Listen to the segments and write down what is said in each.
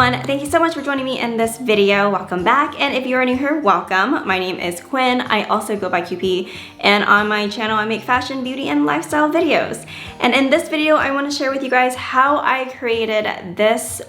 everyone, thank you so much for joining me in this video. Welcome back, and if you are new here, welcome. My name is Quinn. I also go by QP, and on my channel I make fashion, beauty, and lifestyle videos. And in this video I want to share with you guys how I created this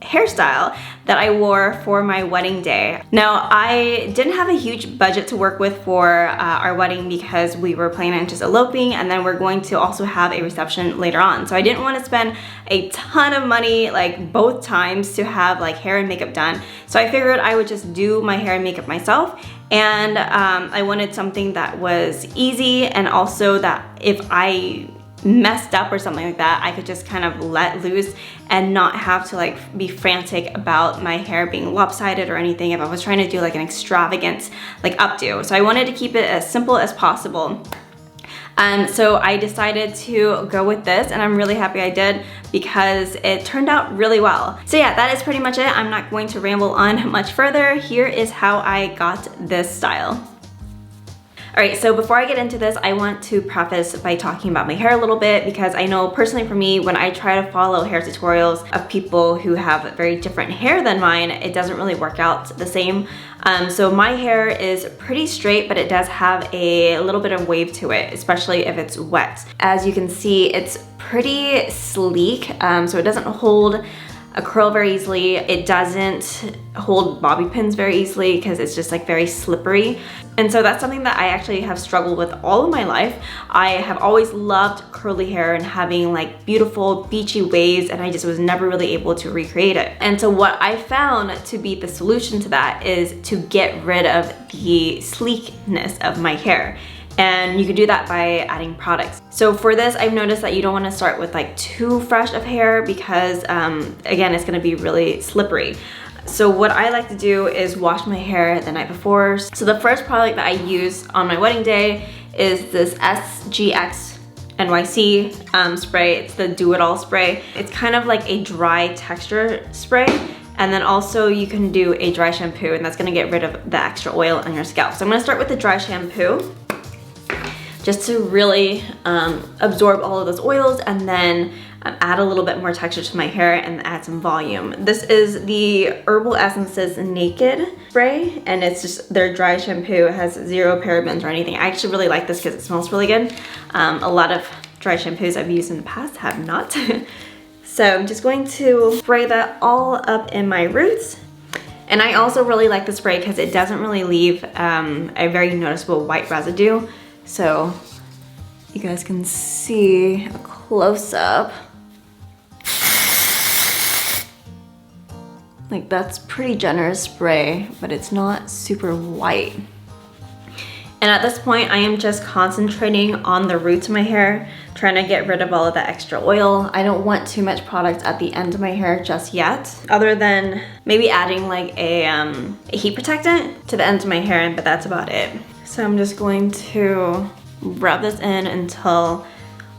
hairstyle that I wore for my wedding day. Now, I didn't have a huge budget to work with for our wedding because we were planning on just eloping, and then we're going to also have a reception later on. So I didn't want to spend a ton of money like both times to have like hair and makeup done. So I figured I would just do my hair and makeup myself, and I wanted something that was easy, and also that if I messed up or something like that, I could just kind of let loose and not have to like be frantic about my hair being lopsided or anything if I was trying to do like an extravagant like updo. So I wanted to keep it as simple as possible. So I decided to go with this, and I'm really happy I did because it turned out really well. So yeah, that is pretty much it. I'm not going to ramble on much further. Here is how I got this style. Alright, so before I get into this, I want to preface by talking about my hair a little bit, because I know personally for me, when I try to follow hair tutorials of people who have very different hair than mine, it doesn't really work out the same. So my hair is pretty straight, but it does have a little bit of wave to it, especially if it's wet. As you can see, it's pretty sleek, so it doesn't hold a curl very easily. It doesn't hold bobby pins very easily because it's just like very slippery. And so that's something that I actually have struggled with all of my life. I have always loved curly hair and having like beautiful beachy waves, and I just was never really able to recreate it. And so what I found to be the solution to that is to get rid of the sleekness of my hair. And you can do that by adding products. So for this, I've noticed that you don't want to start with like too fresh of hair because again, it's going to be really slippery. So what I like to do is wash my hair the night before. So the first product that I used on my wedding day is this SGX NYC spray. It's the Do It All spray. It's kind of like a dry texture spray. And then also you can do a dry shampoo, and that's going to get rid of the extra oil on your scalp. So I'm going to start with the dry shampoo, just to really absorb all of those oils, and then add a little bit more texture to my hair and add some volume. This is the Herbal Essences Naked spray, and it's just their dry shampoo. It has 0 parabens or anything. I actually really like this because it smells really good. A lot of dry shampoos I've used in the past have not. So I'm just going to spray that all up in my roots. And I also really like the spray because it doesn't really leave a very noticeable white residue. So you guys can see a close-up. Like, that's pretty generous spray, but it's not super white. And at this point, I am just concentrating on the roots of my hair, trying to get rid of all of that extra oil. I don't want too much product at the end of my hair just yet, other than maybe adding like a heat protectant to the ends of my hair, but that's about it. So I'm just going to rub this in until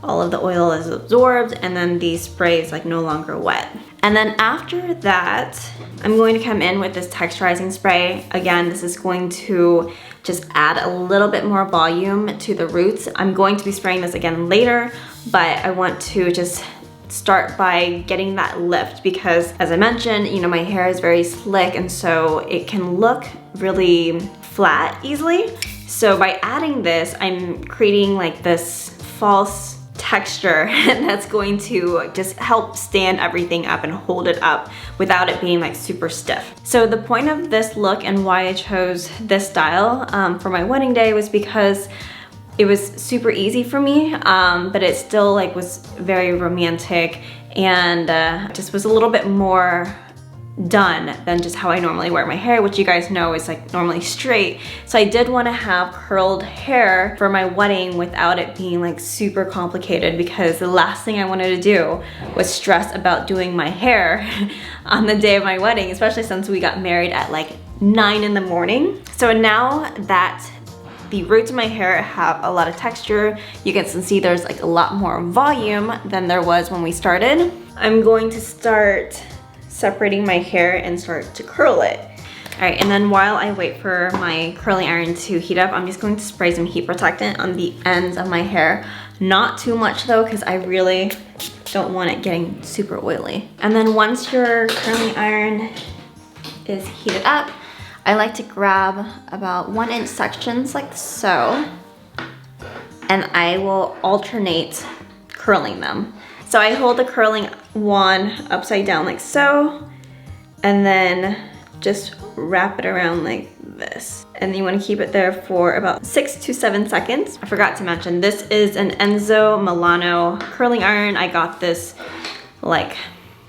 all of the oil is absorbed, and then the spray is like no longer wet. And then after that, I'm going to come in with this texturizing spray. Again, this is going to just add a little bit more volume to the roots. I'm going to be spraying this again later, but I want to just start by getting that lift because, as I mentioned, you know, my hair is very slick, and so it can look really flat easily. So by adding this, I'm creating like this false texture that's going to just help stand everything up and hold it up without it being like super stiff. So the point of this look and why I chose this style for my wedding day was because it was super easy for me, but it still like was very romantic, and just was a little bit more done than just how I normally wear my hair, which you guys know is like normally straight. So I did want to have curled hair for my wedding without it being like super complicated, because the last thing I wanted to do was stress about doing my hair on the day of my wedding, especially since we got married at like 9 in the morning. So now that the roots of my hair have a lot of texture, you can see there's like a lot more volume than there was when we started. I'm going to start separating my hair and start to curl it. All right, and then while I wait for my curling iron to heat up, I'm just going to spray some heat protectant on the ends of my hair Not too much though, because I really don't want it getting super oily. And then once your curling iron is heated up, I like to grab about 1-inch sections like so, and I will alternate curling them. So I hold the curling wand upside down like so, and then just wrap it around like this. And you want to keep it there for about 6 to 7 seconds. I forgot to mention, this is an Enzo Milano curling iron. I got this like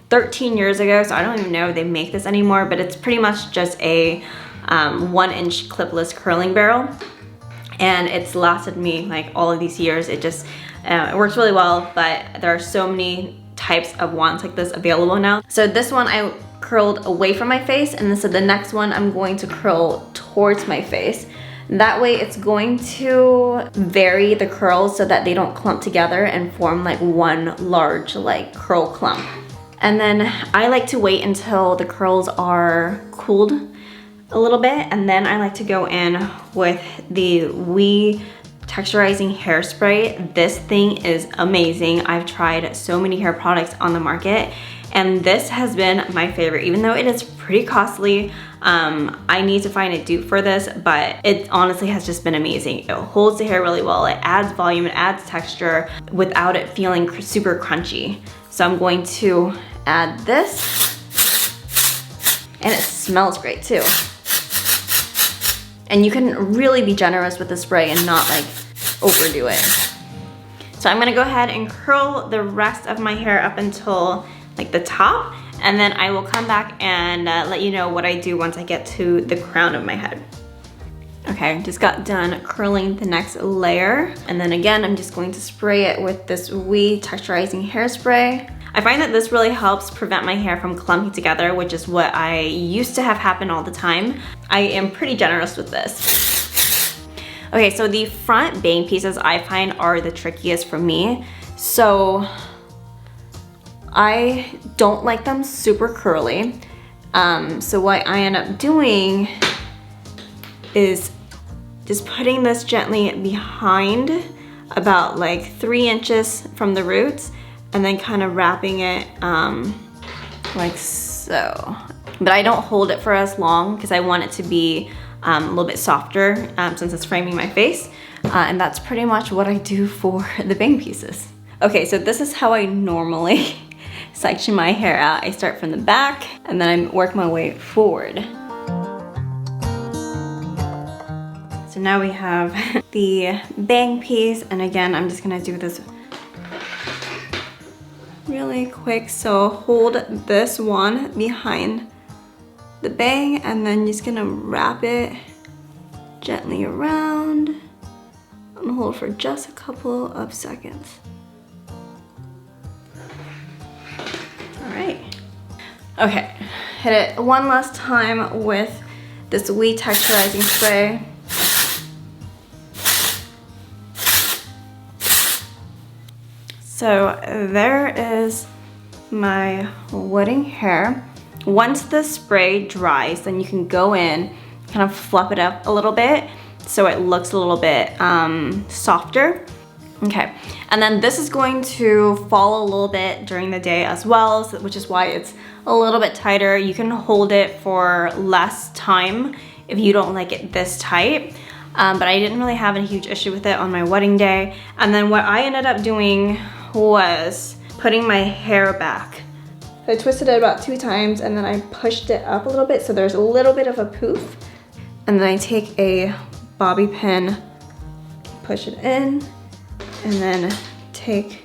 13 years ago, so I don't even know if they make this anymore, but it's pretty much just a 1-inch clipless curling barrel. And it's lasted me like all of these years. It just, it works really well, but there are so many types of wands like this available now. So this one I curled away from my face, and then so the next one I'm going to curl towards my face. That way it's going to vary the curls so that they don't clump together and form like one large like curl clump. And then I like to wait until the curls are cooled a little bit, and then I like to go in with the Texturizing Hairspray. This thing is amazing. I've tried so many hair products on the market, and this has been my favorite, even though it is pretty costly. I need to find a dupe for this, but it honestly has just been amazing. It holds the hair really well. It adds volume, it adds texture without it feeling super crunchy. So I'm going to add this, and it smells great too. And you can really be generous with the spray and not like overdo it. So I'm gonna go ahead and curl the rest of my hair up until like the top, and then I will come back and let you know what I do once I get to the crown of my head. Okay, just got done curling the next layer, and then again I'm just going to spray it with this Texturizing Hairspray. I find that this really helps prevent my hair from clumping together, which is what I used to have happen all the time. I am pretty generous with this. Okay, so the front bang pieces I find are the trickiest for me. So I don't like them super curly. So what I end up doing is just putting this gently behind about like 3 inches from the roots, and then kind of wrapping it like so. But I don't hold it for as long because I want it to be a little bit softer since it's framing my face. And that's pretty much what I do for the bang pieces. Okay, so this is how I normally section my hair out. I start from the back and then I work my way forward. So now we have the bang piece, and again, I'm just gonna do this really quick. So hold this one behind the bang, and then just gonna wrap it gently around and hold for just a couple of seconds. All right. Okay, hit it one last time with this Texturizing Spray. So there is my wedding hair. Once the spray dries, then you can go in, kind of fluff it up a little bit so it looks a little bit softer. Okay, and then this is going to fall a little bit during the day as well, which is why it's a little bit tighter. You can hold it for less time if you don't like it this tight. But I didn't really have a huge issue with it on my wedding day. And then what I ended up doing was putting my hair back. I twisted it about 2 times, and then I pushed it up a little bit so there's a little bit of a poof. And then I take a bobby pin, push it in, and then take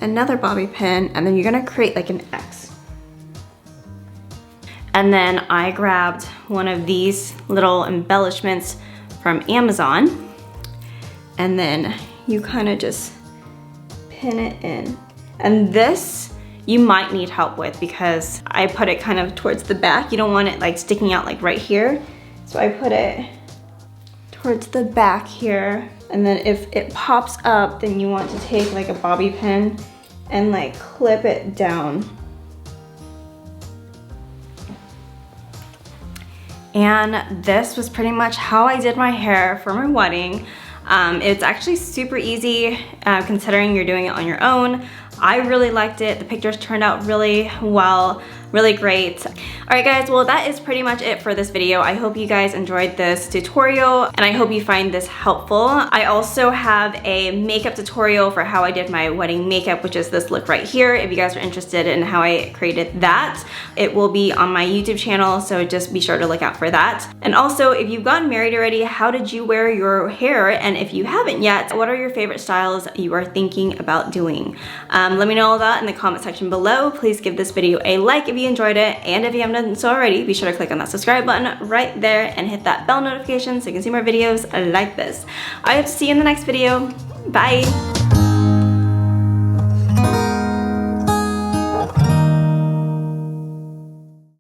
another bobby pin, and then you're gonna create like an X. And then I grabbed one of these little embellishments from Amazon, and then you kind of just pin it in. And this you might need help with because I put it kind of towards the back. You don't want it like sticking out like right here. So I put it towards the back here, and then if it pops up, then you want to take like a bobby pin and like clip it down. And this was pretty much how I did my hair for my wedding. It's actually super easy considering you're doing it on your own. I really liked it. The pictures turned out really well, really great. All right guys, well that is pretty much it for this video. I hope you guys enjoyed this tutorial and I hope you find this helpful. I also have a makeup tutorial for how I did my wedding makeup, which is this look right here. If you guys are interested in how I created that, it will be on my YouTube channel, so just be sure to look out for that. And also, if you've gotten married already, how did you wear your hair? And if you haven't yet, what are your favorite styles you are thinking about doing? Let me know all that in the comment section below. Please give this video a like if you enjoyed it, and if you haven't done so already, be sure to click on that subscribe button right there and hit that bell notification so you can see more videos like this. I hope to see you in the next video. Bye!